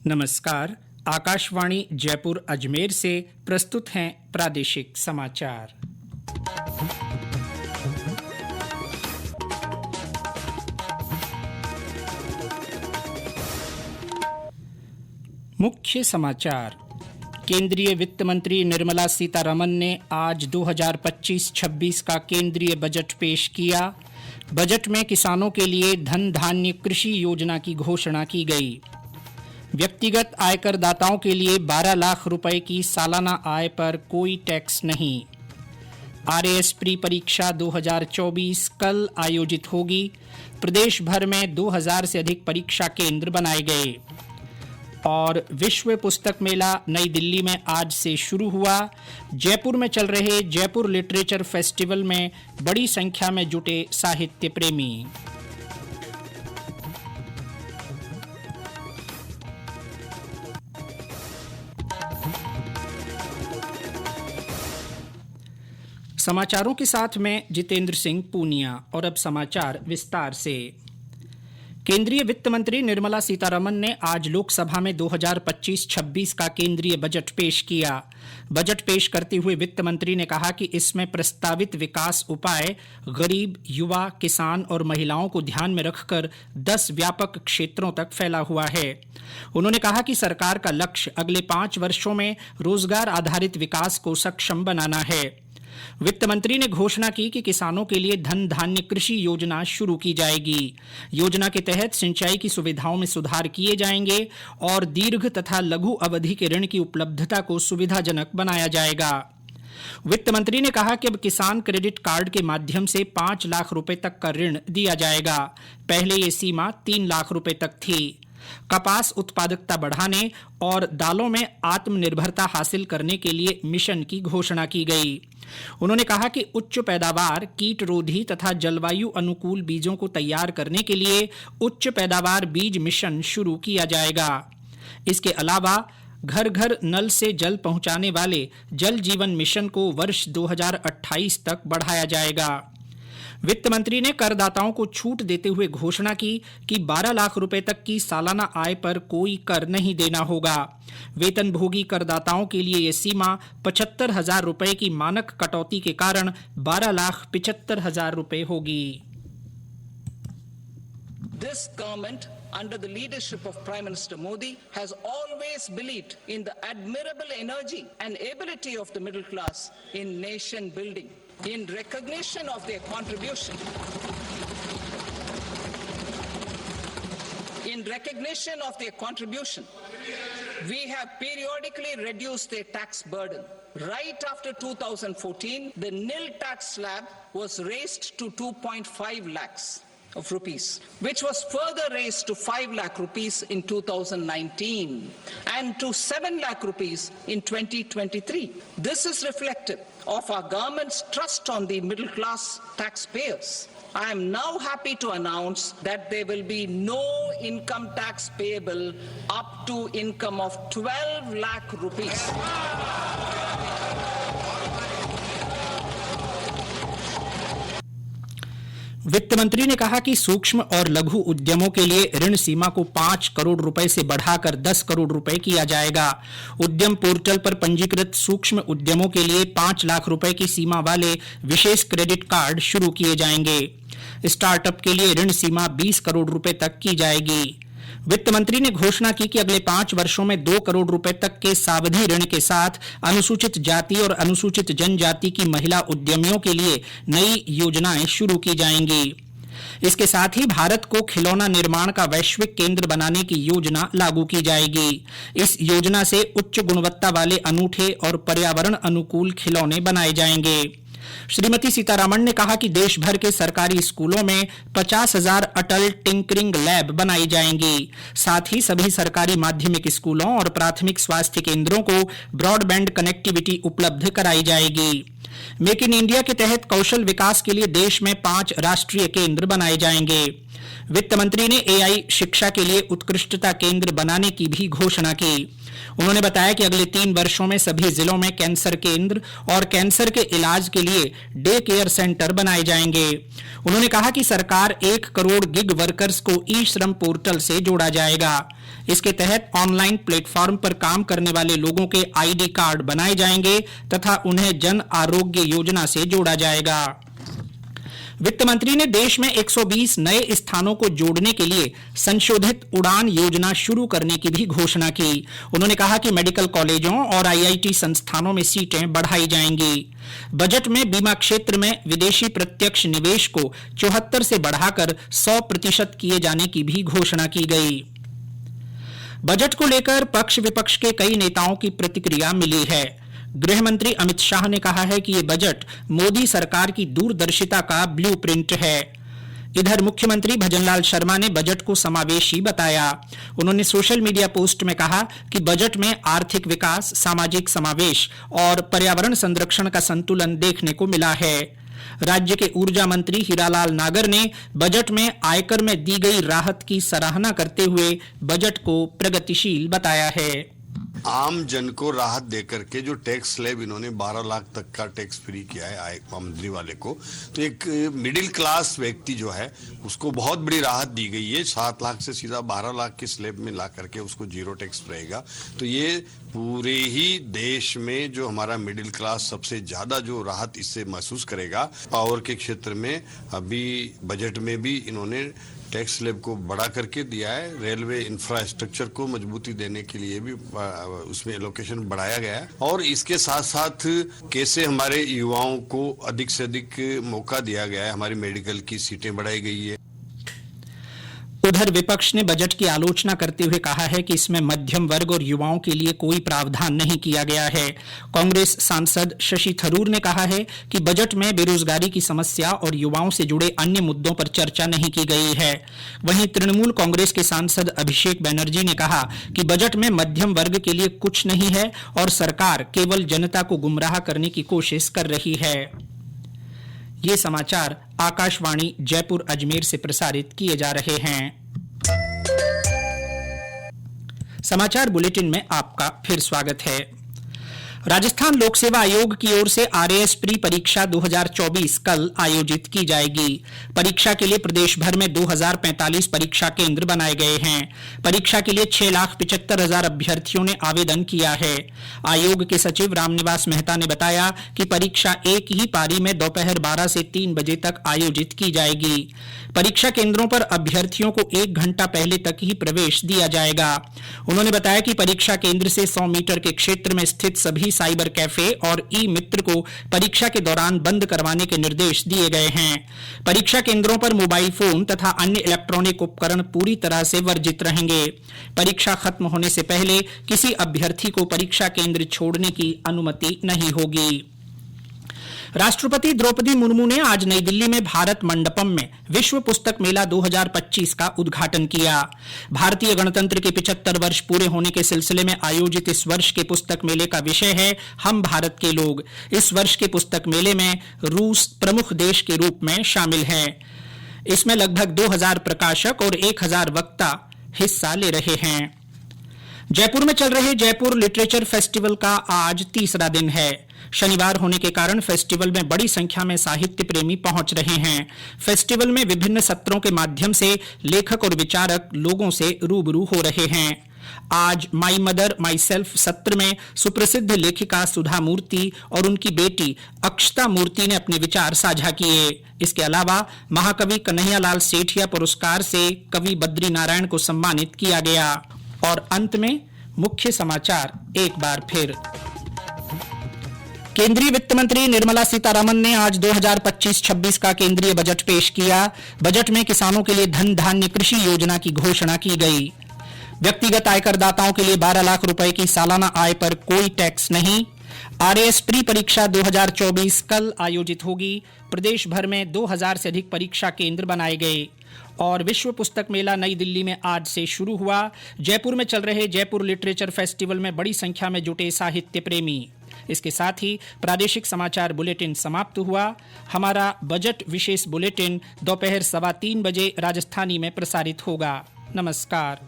नमस्कार। आकाशवाणी जयपुर अजमेर से प्रस्तुत हैं प्रादेशिक समाचार। मुख्य समाचार। केंद्रीय वित्त मंत्री निर्मला सीतारमण ने आज 2025-26 का केंद्रीय बजट पेश किया। बजट में किसानों के लिए धन धान्य कृषि योजना की घोषणा की गई। व्यक्तिगत आयकरदाताओं के लिए 12 लाख रुपए की सालाना आय पर कोई टैक्स नहीं। आरएएस प्री परीक्षा 2024 कल आयोजित होगी। प्रदेश भर में 2000 से अधिक परीक्षा केंद्र बनाए गए। और विश्व पुस्तक मेला नई दिल्ली में आज से शुरू हुआ। जयपुर में चल रहे जयपुर लिटरेचर फेस्टिवल में बड़ी संख्या में जुटे साहित्य प्रेमी। समाचारों के साथ मैं जितेंद्र सिंह पूनिया। और अब समाचार विस्तार से। केंद्रीय वित्त मंत्री निर्मला सीतारमण ने आज लोकसभा में 2025-26 का केंद्रीय बजट पेश किया। बजट पेश करते हुए वित्त मंत्री ने कहा कि इसमें प्रस्तावित विकास उपाय गरीब, युवा, किसान और महिलाओं को ध्यान में रखकर 10 व्यापक क्षेत्रों तक फैला हुआ है। उन्होंने कहा कि सरकार का लक्ष्य अगले 5 वर्षों में रोजगार आधारित विकास को सक्षम बनाना है। वित्त मंत्री ने घोषणा की कि किसानों के लिए धन धान्य कृषि योजना शुरू की जाएगी। योजना के तहत सिंचाई की सुविधाओं में सुधार किए जाएंगे और दीर्घ तथा लघु अवधि के ऋण की उपलब्धता को सुविधाजनक बनाया जाएगा। वित्त मंत्री ने कहा कि अब किसान क्रेडिट कार्ड के माध्यम से 5 लाख रुपए तक का ऋण दिया जाएगा। पहले ये सीमा 3 लाख रुपए तक थी। कपास उत्पादकता बढ़ाने और दालों में आत्मनिर्भरता हासिल करने के लिए मिशन की घोषणा की गई। उन्होंने कहा कि उच्च पैदावार, कीट रोधी तथा जलवायु अनुकूल बीजों को तैयार करने के लिए उच्च पैदावार बीज मिशन शुरू किया जाएगा। इसके अलावा घर घर नल से जल पहुंचाने वाले जल जीवन मिशन को वर्ष 2028 तक बढ़ाया जाएगा। वित्त मंत्री ने करदाताओं को छूट देते हुए घोषणा की कि 12 लाख रुपए तक की सालाना आय पर कोई कर नहीं देना होगा। वेतनभोगी करदाताओं के लिए ये सीमा 75,000 रुपए की मानक कटौती के कारण 12,75,000 रुपए होगी। This government, under the leadership of Prime Minister Modi, has always believed in the admirable energy and ability of the middle class in nation building. In recognition of their contribution, we have periodically reduced their tax burden. Right after 2014, the nil tax slab was raised to 2.5 lakhs of rupees, which was further raised to 5 lakh rupees in 2019 and to 7 lakh rupees in 2023. This is reflective of our government's trust on the middle class taxpayers. I am now happy to announce that there will be no income tax payable up to income of 12 lakh rupees. वित्त मंत्री ने कहा कि सूक्ष्म और लघु उद्यमों के लिए ऋण सीमा को 5 करोड़ रुपए से बढ़ाकर 10 करोड़ रुपए किया जाएगा। उद्यम पोर्टल पर पंजीकृत सूक्ष्म उद्यमों के लिए 5 लाख रुपए की सीमा वाले विशेष क्रेडिट कार्ड शुरू किए जाएंगे। स्टार्टअप के लिए ऋण सीमा 20 करोड़ रुपए तक की जाएगी। वित्त मंत्री ने घोषणा की कि अगले 5 वर्षों में 2 करोड़ रुपए तक के सावधि ऋण के साथ अनुसूचित जाति और अनुसूचित जनजाति की महिला उद्यमियों के लिए नई योजनाएं शुरू की जाएंगी। इसके साथ ही भारत को खिलौना निर्माण का वैश्विक केंद्र बनाने की योजना लागू की जाएगी। इस योजना से उच्च गुणवत्ता वाले अनूठे और पर्यावरण अनुकूल खिलौने बनाए जाएंगे। श्रीमती सीतारमण ने कहा कि देश भर के सरकारी स्कूलों में 50,000 अटल टिंकरिंग लैब बनाई जाएंगी। साथ ही सभी सरकारी माध्यमिक स्कूलों और प्राथमिक स्वास्थ्य केंद्रों को ब्रॉडबैंड कनेक्टिविटी उपलब्ध कराई जाएगी। मेक इन इंडिया के तहत कौशल विकास के लिए देश में 5 राष्ट्रीय केंद्र बनाए जाएंगे। वित्त मंत्री ने एआई शिक्षा के लिए उत्कृष्टता केंद्र बनाने की भी घोषणा की। उन्होंने बताया कि अगले 3 वर्षों में सभी जिलों में कैंसर केंद्र और कैंसर के इलाज के लिए डे केयर सेंटर बनाए जाएंगे। उन्होंने कहा कि सरकार 1 करोड़ गिग वर्कर्स को ई श्रम पोर्टल से जोड़ा जाएगा। इसके तहत ऑनलाइन प्लेटफॉर्म पर काम करने वाले लोगों के आईडी कार्ड बनाए जाएंगे तथा उन्हें जन आरोग्य योजना से जोड़ा जाएगा। वित्त मंत्री ने देश में 120 नए स्थानों को जोड़ने के लिए संशोधित उड़ान योजना शुरू करने की भी घोषणा की। उन्होंने कहा कि मेडिकल कॉलेजों और आईआईटी संस्थानों में सीटें बढ़ाई जाएंगी। बजट में बीमा क्षेत्र में विदेशी प्रत्यक्ष निवेश को 74 से बढ़ाकर 100% किए जाने की भी घोषणा की गई। बजट को लेकर पक्ष विपक्ष के कई नेताओं की प्रतिक्रिया मिली है। गृह मंत्री अमित शाह ने कहा है कि ये बजट मोदी सरकार की दूरदर्शिता का ब्लूप्रिंट है। इधर मुख्यमंत्री भजनलाल शर्मा ने बजट को समावेशी बताया। उन्होंने सोशल मीडिया पोस्ट में कहा कि बजट में आर्थिक विकास, सामाजिक समावेश और पर्यावरण संरक्षण का संतुलन देखने को मिला है। राज्य के ऊर्जा मंत्री हीरालाल नागर ने बजट में आयकर में दी गई राहत की सराहना करते हुए बजट को प्रगतिशील बताया है। आम जन को राहत देकर के जो टैक्स स्लैब इन्होंने 12 लाख तक का टैक्स फ्री किया है आय आमदनी वाले को, तो एक मिडिल क्लास व्यक्ति जो है उसको बहुत बड़ी राहत दी गई है। 7 लाख से सीधा 12 लाख के स्लैब में ला करके उसको जीरो टैक्स रहेगा। तो ये पूरे ही देश में जो हमारा मिडिल क्लास सबसे ज्यादा जो राहत इससे महसूस करेगा। पावर के क्षेत्र में अभी बजट में भी इन्होंने टैक्स स्लैब को बढ़ा करके दिया है। रेलवे इंफ्रास्ट्रक्चर को मजबूती देने के लिए भी उसमें एलोकेशन बढ़ाया गया है और इसके साथ साथ कैसे हमारे युवाओं को अधिक से अधिक मौका दिया गया है। हमारी मेडिकल की सीटें बढ़ाई गई है। उधर विपक्ष ने बजट की आलोचना करते हुए कहा है कि इसमें मध्यम वर्ग और युवाओं के लिए कोई प्रावधान नहीं किया गया है। कांग्रेस सांसद शशि थरूर ने कहा है कि बजट में बेरोजगारी की समस्या और युवाओं से जुड़े अन्य मुद्दों पर चर्चा नहीं की गई है। वहीं तृणमूल कांग्रेस के सांसद अभिषेक बनर्जी ने कहा कि बजट में मध्यम वर्ग के लिए कुछ नहीं है और सरकार केवल जनता को गुमराह करने की कोशिश कर रही है। ये समाचार आकाशवाणी जयपुर अजमेर से प्रसारित किए जा रहे हैं। समाचार बुलेटिन में आपका फिर स्वागत है। राजस्थान लोक सेवा आयोग की ओर से आरएएस प्री परीक्षा 2024 कल आयोजित की जाएगी। परीक्षा के लिए प्रदेश भर में 2045 परीक्षा केंद्र बनाए गए हैं। परीक्षा के लिए 6,75,000 अभ्यर्थियों ने आवेदन किया है। आयोग के सचिव रामनिवास मेहता ने बताया कि परीक्षा एक ही पारी में दोपहर 12 से 3 बजे तक आयोजित की जाएगी। परीक्षा केंद्रों पर अभ्यर्थियों को 1 घंटा पहले तक ही प्रवेश दिया जाएगा। उन्होंने बताया कि परीक्षा केंद्र से 100 मीटर के क्षेत्र में स्थित सभी साइबर कैफे और ई मित्र को परीक्षा के दौरान बंद करवाने के निर्देश दिए गए हैं। परीक्षा केंद्रों पर मोबाइल फोन तथा अन्य इलेक्ट्रॉनिक उपकरण पूरी तरह से वर्जित रहेंगे। परीक्षा खत्म होने से पहले किसी अभ्यर्थी को परीक्षा केंद्र छोड़ने की अनुमति नहीं होगी। राष्ट्रपति द्रौपदी मुर्मू ने आज नई दिल्ली में भारत मंडपम में विश्व पुस्तक मेला 2025 का उद्घाटन किया। भारतीय गणतंत्र के 75 वर्ष पूरे होने के सिलसिले में आयोजित इस वर्ष के पुस्तक मेले का विषय है हम भारत के लोग। इस वर्ष के पुस्तक मेले में रूस प्रमुख देश के रूप में शामिल है। इसमें लगभग 2000 प्रकाशक और 1000 वक्ता हिस्सा ले रहे हैं। जयपुर में चल रहे जयपुर लिटरेचर फेस्टिवल का आज तीसरा दिन है। शनिवार होने के कारण फेस्टिवल में बड़ी संख्या में साहित्य प्रेमी पहुंच रहे हैं। फेस्टिवल में विभिन्न सत्रों के माध्यम से लेखक और विचारक लोगों से रूबरू हो रहे हैं। आज माई मदर माई सेल्फ सत्र में सुप्रसिद्ध लेखिका सुधा मूर्ति और उनकी बेटी अक्षता मूर्ति ने अपने विचार साझा किए। इसके अलावा महाकवि कन्हैयालाल सेठिया पुरस्कार से कवि बद्री नारायण को सम्मानित किया गया। और अंत में मुख्य समाचार एक बार फिर। केंद्रीय वित्त मंत्री निर्मला सीतारमण ने आज 2025-26 का केंद्रीय बजट पेश किया। बजट में किसानों के लिए धन धान्य कृषि योजना की घोषणा की गई। व्यक्तिगत आयकरदाताओं के लिए 12 लाख रुपए की सालाना आय पर कोई टैक्स नहीं। आरएएस प्री परीक्षा 2024 कल आयोजित होगी। प्रदेश भर में 2000 से अधिक परीक्षा केंद्र बनाए गए। और विश्व पुस्तक मेला नई दिल्ली में आज से शुरू हुआ। जयपुर में चल रहे जयपुर लिटरेचर फेस्टिवल में बड़ी संख्या में जुटे साहित्य प्रेमी। इसके साथ ही प्रादेशिक समाचार बुलेटिन समाप्त हुआ। हमारा बजट विशेष बुलेटिन दोपहर 3:15 बजे राजस्थानी में प्रसारित होगा। नमस्कार।